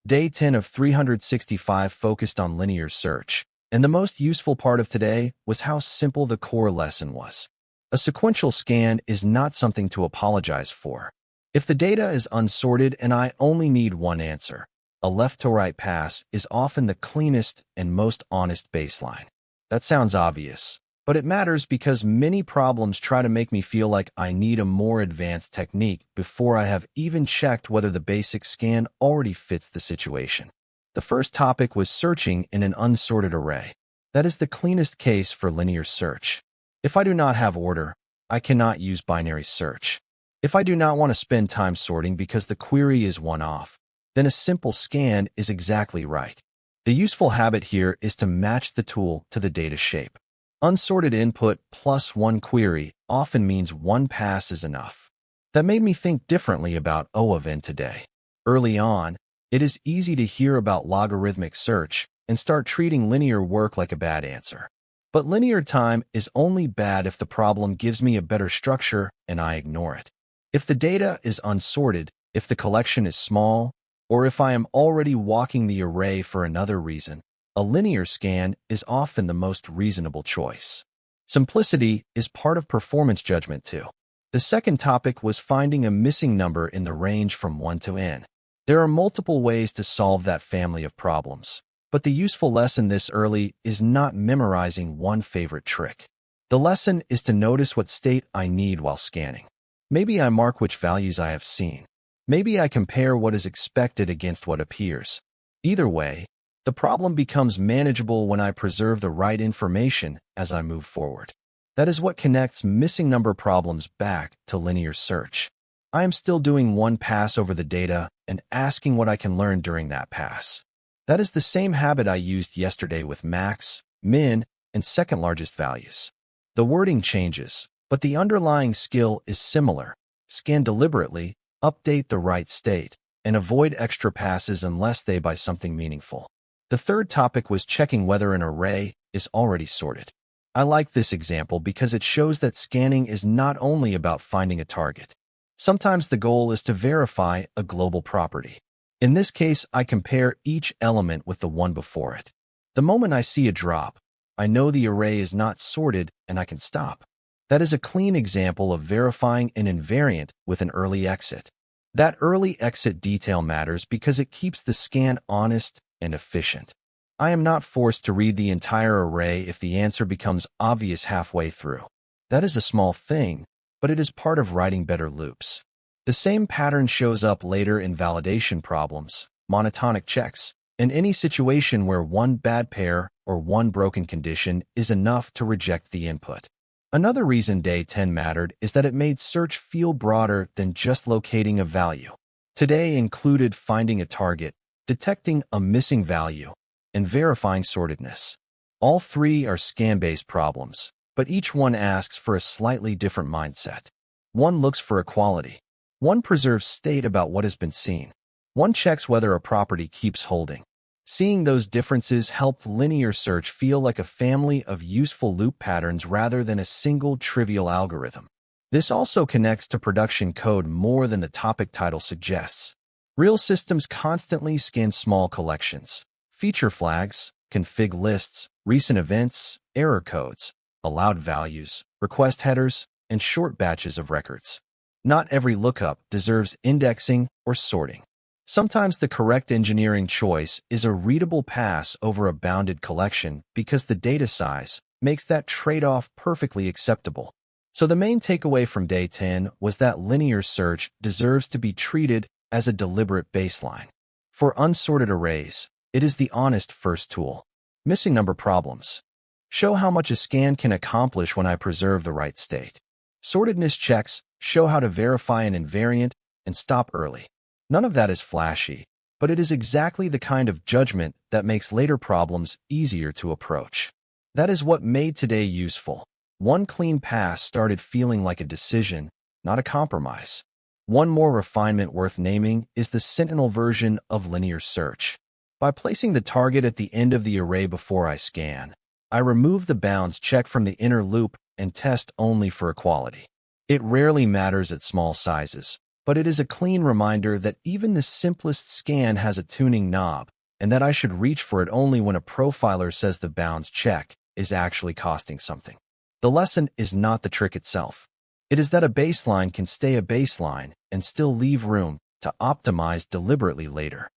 Day 10 of 365 focused on linear search, and the most useful part of today was how simple the core lesson was. A sequential scan is not something to apologize for. If the data is unsorted and I only need one answer, a left-to-right pass is often the cleanest and most honest baseline. That sounds obvious, but it matters because many problems try to make me feel like I need a more advanced technique before I have even checked whether the basic scan already fits the situation. The first topic was searching in an unsorted array. That is the cleanest case for linear search. If I do not have order, I cannot use binary search. If I do not want to spend time sorting because the query is one-off, then a simple scan is exactly right. The useful habit here is to match the tool to the data shape. Unsorted input plus one query often means one pass is enough. That made me think differently about O of n today. Early on, it is easy to hear about logarithmic search and start treating linear work like a bad answer. But linear time is only bad if the problem gives me a better structure and I ignore it. If the data is unsorted, if the collection is small, or if I am already walking the array for another reason, a linear scan is often the most reasonable choice. Simplicity is part of performance judgment too. The second topic was finding a missing number in the range from 1 to n. There are multiple ways to solve that family of problems, but the useful lesson this early is not memorizing one favorite trick. The lesson is to notice what state I need while scanning. Maybe I mark which values I have seen. Maybe I compare what is expected against what appears. Either way, the problem becomes manageable when I preserve the right information as I move forward. That is what connects missing number problems back to linear search. I am still doing one pass over the data and asking what I can learn during that pass. That is the same habit I used yesterday with max, min, and second largest values. The wording changes, but the underlying skill is similar. Scan deliberately, update the right state, and avoid extra passes unless they buy something meaningful. The third topic was checking whether an array is already sorted. I like this example because it shows that scanning is not only about finding a target. Sometimes the goal is to verify a global property. In this case, I compare each element with the one before it. The moment I see a drop, I know the array is not sorted and I can stop. That is a clean example of verifying an invariant with an early exit. That early exit detail matters because it keeps the scan honest and efficient. I am not forced to read the entire array if the answer becomes obvious halfway through. That is a small thing, but it is part of writing better loops. The same pattern shows up later in validation problems, monotonic checks, and any situation where one bad pair or one broken condition is enough to reject the input. Another reason Day 10 mattered is that it made search feel broader than just locating a value. Today included finding a target, detecting a missing value, and verifying sortedness. All three are scan-based problems, but each one asks for a slightly different mindset. One looks for equality. One preserves state about what has been seen. One checks whether a property keeps holding. Seeing those differences helped linear search feel like a family of useful loop patterns rather than a single trivial algorithm. This also connects to production code more than the topic title suggests. Real systems constantly scan small collections, feature flags, config lists, recent events, error codes, allowed values, request headers, and short batches of records. Not every lookup deserves indexing or sorting. Sometimes the correct engineering choice is a readable pass over a bounded collection because the data size makes that trade-off perfectly acceptable. So the main takeaway from Day 10 was that linear search deserves to be treated as a deliberate baseline. For unsorted arrays, it is the honest first tool. Missing number problems show how much a scan can accomplish when I preserve the right state. Sortedness checks show how to verify an invariant and stop early. None of that is flashy, but it is exactly the kind of judgment that makes later problems easier to approach. That is what made today useful. One clean pass started feeling like a decision, not a compromise. One more refinement worth naming is the Sentinel version of linear search. By placing the target at the end of the array before I scan, I remove the bounds check from the inner loop and test only for equality. It rarely matters at small sizes, But it is a clean reminder that even the simplest scan has a tuning knob, and that I should reach for it only when a profiler says the bounds check is actually costing something. The lesson is not the trick itself. It is that a baseline can stay a baseline and still leave room to optimize deliberately later.